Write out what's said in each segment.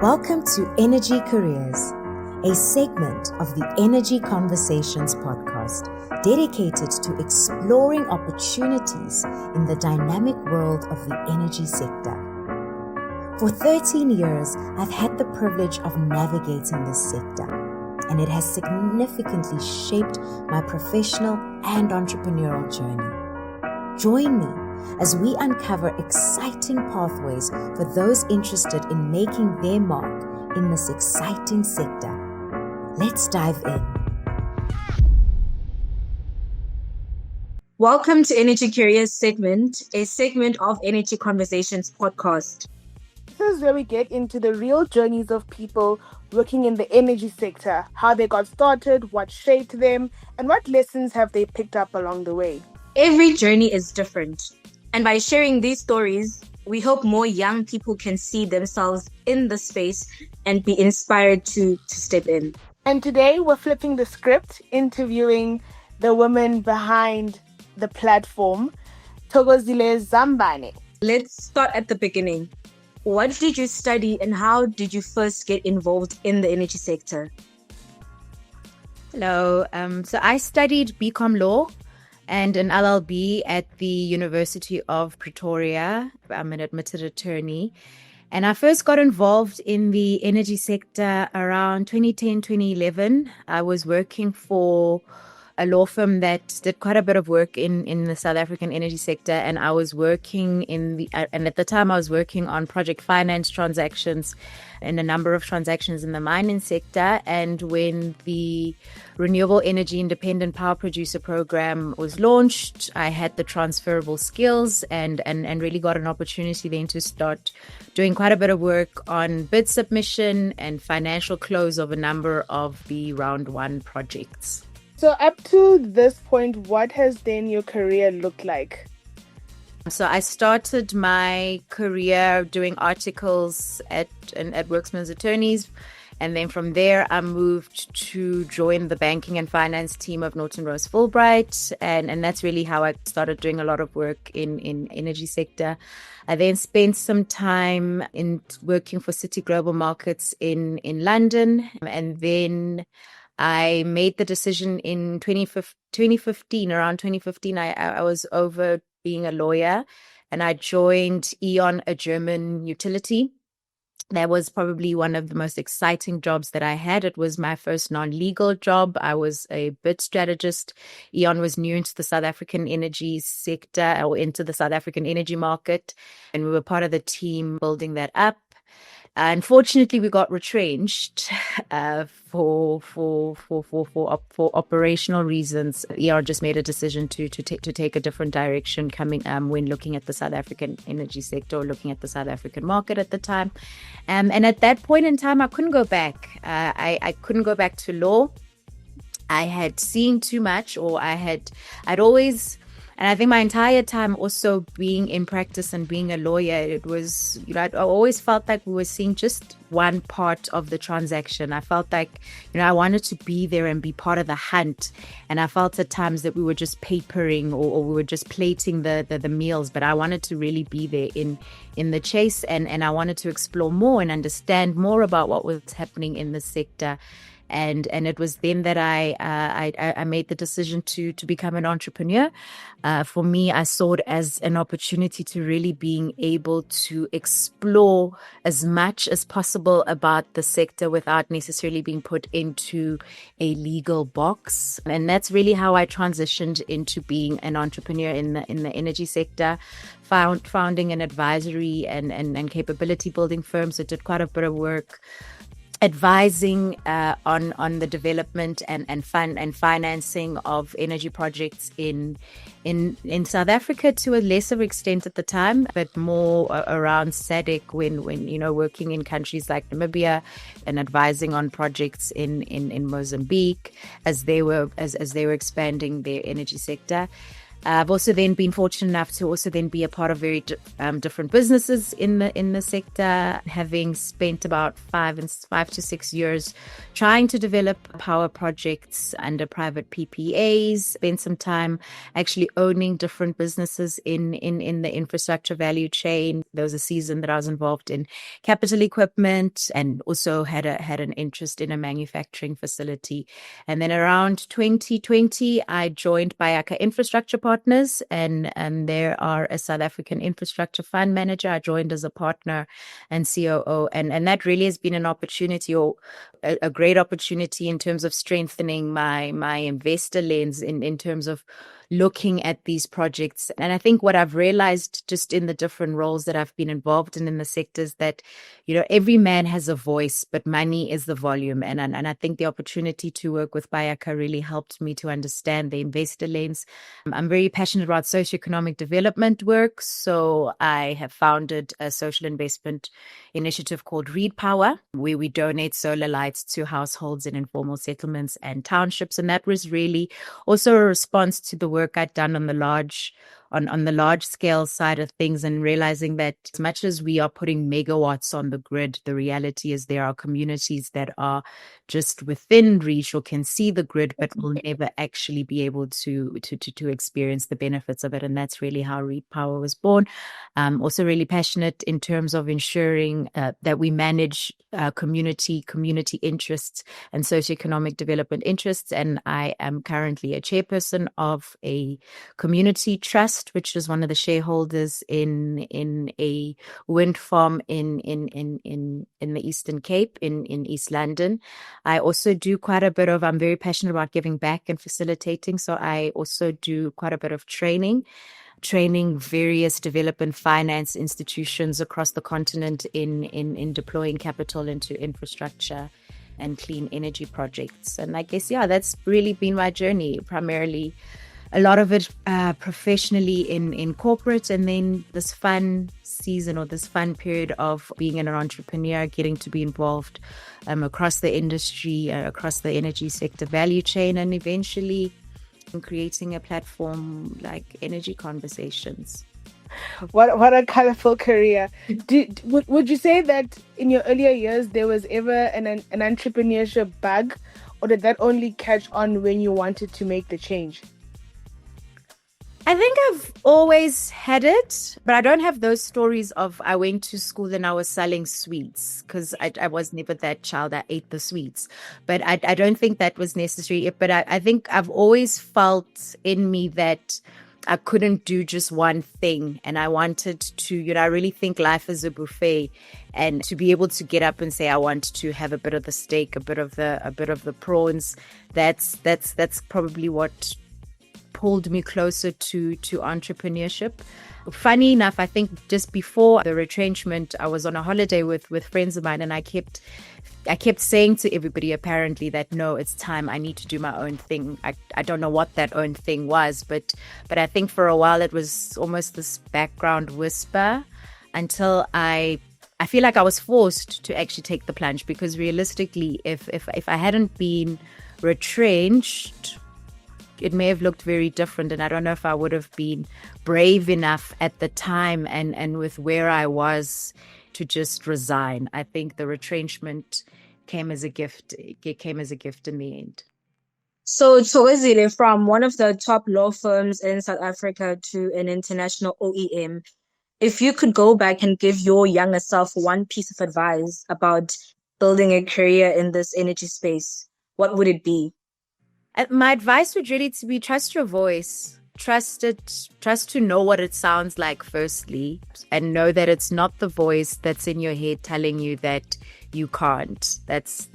Welcome to Energy Careers, a segment of the Energy Conversations podcast dedicated to exploring opportunities in the dynamic world of the energy sector. For 13 years, I've had the privilege of navigating this sector, and it has significantly shaped my professional and entrepreneurial journey. Join me as we uncover exciting pathways for those interested in making their mark in this exciting sector. Let's dive in. Welcome to Energy Careers segment, a segment of Energy Conversations podcast. This is where we get into the real journeys of people working in the energy sector, how they got started, what shaped them, and what lessons have they picked up along the way. Every journey is different. And by sharing these stories, we hope more young people can see themselves in the space and be inspired to step in. And today we're flipping the script, interviewing the woman behind the platform, Thokozile Zambane. Let's start at the beginning. What did you study and how did you first get involved in the energy sector? Hello. So I studied BCom Law and an LLB at the University of Pretoria. I'm an admitted attorney. And I first got involved in the energy sector around 2010, 2011. I was working for a law firm that did quite a bit of work in the South African energy sector. And I was working and at the time I was working on project finance transactions and a number of transactions in the mining sector. And when the Renewable Energy Independent Power Producer Program was launched, I had the transferable skills and really got an opportunity then to start doing quite a bit of work on bid submission and financial close of a number of the round one projects. So up to this point, what has then your career looked like? So I started my career doing articles at Worksman's Attorneys. And then from there, I moved to join the banking and finance team of Norton Rose Fulbright. And that's really how I started doing a lot of work in energy sector. I then spent some time in working for City Global Markets in London. And then I made the decision in 2015, around 2015, I was over being a lawyer and I joined E.ON, a German utility. That was probably one of the most exciting jobs that I had. It was my first non-legal job. I was a bid strategist. E.ON was new into the South African energy sector or into the South African energy market. And we were part of the team building that up. Unfortunately, we got retrenched for operational reasons. ER just made a decision to take a different direction coming when looking at the South African energy sector or looking at the South African market at the time. And at that point in time, I couldn't go back. I couldn't go back to law. I had seen too much, or I'd always. And I think my entire time also being in practice and being a lawyer, it was, I always felt like we were seeing just one part of the transaction. I felt like, I wanted to be there and be part of the hunt. And I felt at times that we were just papering or we were just plating the meals. But I wanted to really be there in the chase. And I wanted to explore more and understand more about what was happening in the sector. And it was then that I made the decision to become an entrepreneur. For me, I saw it as an opportunity to really being able to explore as much as possible about the sector without necessarily being put into a legal box. And that's really how I transitioned into being an entrepreneur in the energy sector. Founding an advisory and capability building firm. So I did quite a bit of work advising on the development and financing of energy projects in South Africa to a lesser extent at the time, but more around SADC when working in countries like Namibia and advising on projects in Mozambique as they were expanding their energy sector. I've also then been fortunate enough to also then be a part of very different businesses in the sector, having spent about 5 to 6 years trying to develop power projects under private PPAs. Spent some time actually owning different businesses in the infrastructure value chain. There was a season that I was involved in capital equipment and also had an interest in a manufacturing facility. And then around 2020, I joined Bayaka Infrastructure Partners, and there are a South African infrastructure fund manager. I joined as a partner and COO, and that really has been an opportunity, or a great opportunity in terms of strengthening my investor lens in terms of looking at these projects. And I think what I've realized just in the different roles that I've been involved in the sectors, that, every man has a voice, but money is the volume. And I think the opportunity to work with Bayaka really helped me to understand the investor lens. I'm very passionate about socioeconomic development work. So I have founded a social investment initiative called Read Power, where we donate solar lights to households in informal settlements and townships. And that was really also a response to the work I'd done on the large scale side of things, and realizing that as much as we are putting megawatts on the grid, the reality is there are communities that are just within reach or can see the grid, but will never actually be able to experience the benefits of it. And that's really how Read Power was born. Also really passionate in terms of ensuring that we manage community interests and socioeconomic development interests. And I am currently a chairperson of a community trust, which is one of the shareholders in a wind farm in the Eastern Cape in East London. I also do quite a bit of, I'm very passionate about giving back and facilitating. So I also do quite a bit of training various development finance institutions across the continent in deploying capital into infrastructure and clean energy projects. And I guess, that's really been my journey, primarily a lot of it professionally in corporate, and then this fun season or this fun period of being an entrepreneur, getting to be involved across the industry, across the energy sector value chain, and eventually creating a platform like Energy Conversations. What a colorful career. Would you say that in your earlier years there was ever an entrepreneurship bug, or did that only catch on when you wanted to make the change? I think I've always had it, but I don't have those stories of I went to school and I was selling sweets, because I was never that child that ate the sweets. But I don't think that was necessary. But I think I've always felt in me that I couldn't do just one thing, and I wanted to, I really think life is a buffet, and to be able to get up and say I want to have a bit of the steak, a bit of the prawns. That's probably what pulled me closer to entrepreneurship. Funny enough, I think just before the retrenchment, I was on a holiday with friends of mine, and I kept saying to everybody apparently that no, it's time, I need to do my own thing. I don't know what that own thing was, but I think for a while it was almost this background whisper, until I feel like I was forced to actually take the plunge, because realistically, if I hadn't been retrenched, it may have looked very different, and I don't know if I would have been brave enough at the time and with where I was to just resign. I think the retrenchment came as a gift. It came as a gift in the end. So Thokozile, from one of the top law firms in South Africa to an international OEM, if you could go back and give your younger self one piece of advice about building a career in this energy space, what would it be? My advice would really be trust your voice. Trust it. Trust to know what it sounds like firstly, and know that it's not the voice that's in your head telling you that you can't. That's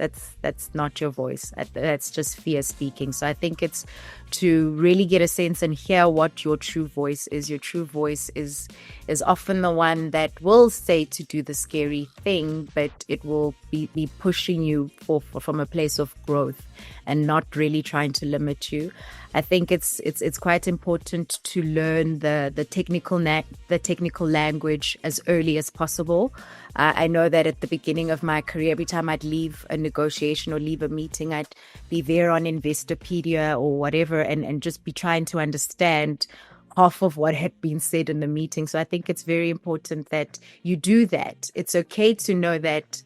not your voice. That's just fear speaking. So I think it's to really get a sense and hear what your true voice is. Your true voice is often the one that will say to do the scary thing, but it will be pushing you from a place of growth and not really trying to limit you. I think it's quite important to learn the technical language as early as possible. I know that at the beginning of my career, every time I'd leave a negotiation or leave a meeting, I'd be there on Investopedia or whatever and just be trying to understand half of what had been said in the meeting. So I think it's very important that you do that. It's okay to know that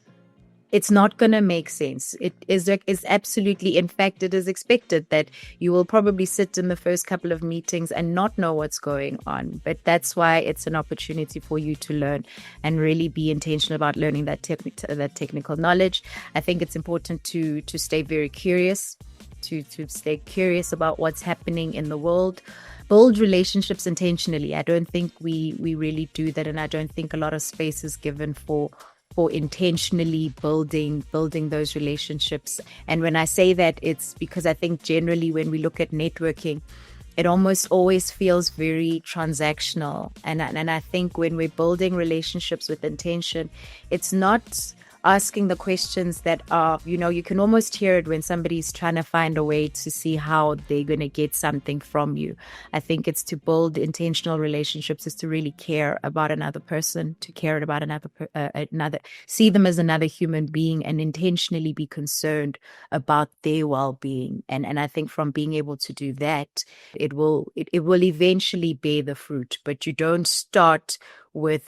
it's not going to make sense. It is absolutely, in fact, it is expected that you will probably sit in the first couple of meetings and not know what's going on. But that's why it's an opportunity for you to learn and really be intentional about learning that technical knowledge. I think it's important to stay very curious, to stay curious about what's happening in the world. Build relationships intentionally. I don't think we really do that, and I don't think a lot of space is given for intentionally building those relationships. And when I say that, it's because I think generally when we look at networking, it almost always feels very transactional. And I think when we're building relationships with intention, it's not asking the questions that are, you can almost hear it when somebody's trying to find a way to see how they're going to get something from you. I think it's to build intentional relationships is to really care about another person, to care about another, see them as another human being and intentionally be concerned about their well-being. And I think from being able to do that, it will eventually bear the fruit, but you don't start with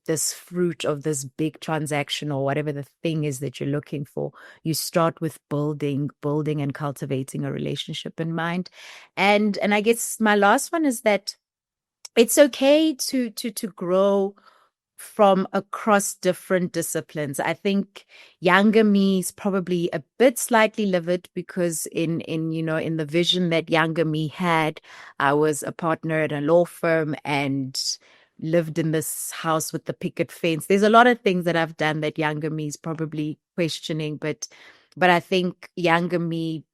this fruit of this big transaction or whatever the thing is that you're looking for. You start with building and cultivating a relationship in mind. And I guess my last one is that it's okay to grow from across different disciplines. I think younger me is probably a bit slightly livid because in the vision that younger me had, I was a partner at a law firm and lived in this house with the picket fence. There's a lot of things that I've done that younger me is probably questioning, but I think younger me,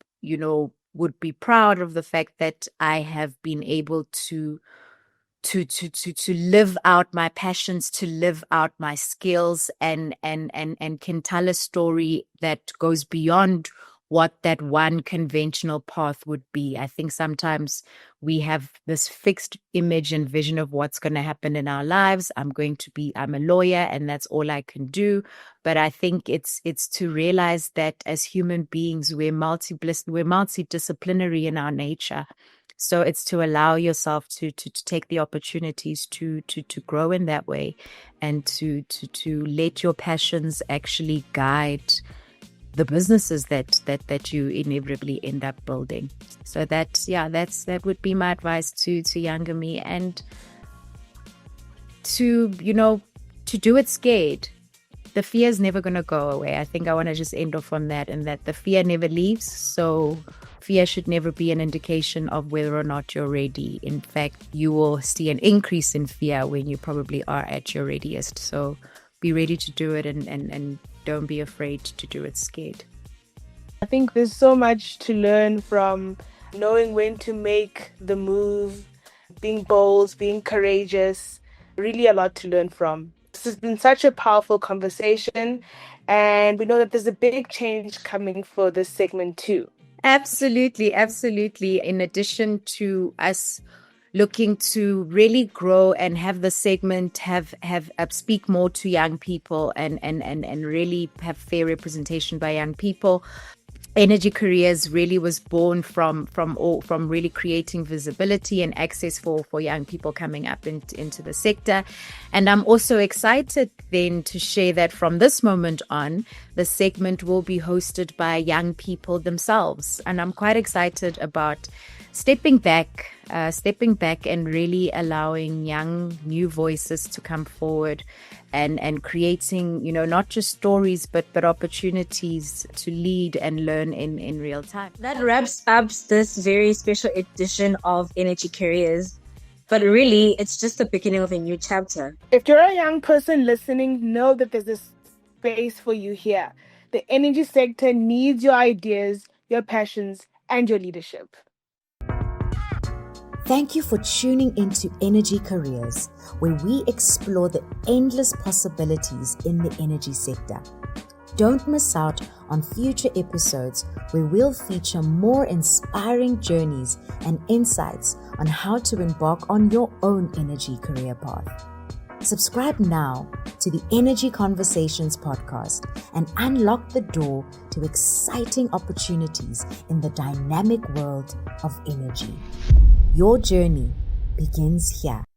would be proud of the fact that I have been able to live out my passions, to live out my skills, and can tell a story that goes beyond what that one conventional path would be. I think sometimes we have this fixed image and vision of what's going to happen in our lives. I'm a lawyer and that's all I can do. But I think it's to realize that as human beings, we're multidisciplinary in our nature. So it's to allow yourself to take the opportunities to grow in that way and to let your passions actually guide the businesses that you inevitably end up building. So that would be my advice to younger me, and to do it scared. The fear is never going to go away. I think I want to just end off on that, and that the fear never leaves. So fear should never be an indication of whether or not you're ready. In fact, you will see an increase in fear when you probably are at your readiest. So be ready to do it, and don't be afraid to do it scared. I think there's so much to learn from knowing when to make the move, being bold, being courageous. Really a lot to learn from. This has been such a powerful conversation, and we know that there's a big change coming for this segment too. Absolutely. In addition to us looking to really grow and have the segment have speak more to young people and really have fair representation by young people, Energy Careers really was born from really creating visibility and access for young people coming up into the sector. And I'm also excited then to share that from this moment on, the segment will be hosted by young people themselves. And I'm quite excited about stepping back and really allowing young new voices to come forward and creating, not just stories, but opportunities to lead and learn in real time. That wraps up this very special edition of Energy Careers. But really, it's just the beginning of a new chapter. If you're a young person listening, know that there's a space for you here. The energy sector needs your ideas, your passions, and your leadership. Thank you for tuning into Energy Careers, where we explore the endless possibilities in the energy sector. Don't miss out on future episodes where we'll feature more inspiring journeys and insights on how to embark on your own energy career path. Subscribe now to the Energy Conversations podcast and unlock the door to exciting opportunities in the dynamic world of energy. Your journey begins here.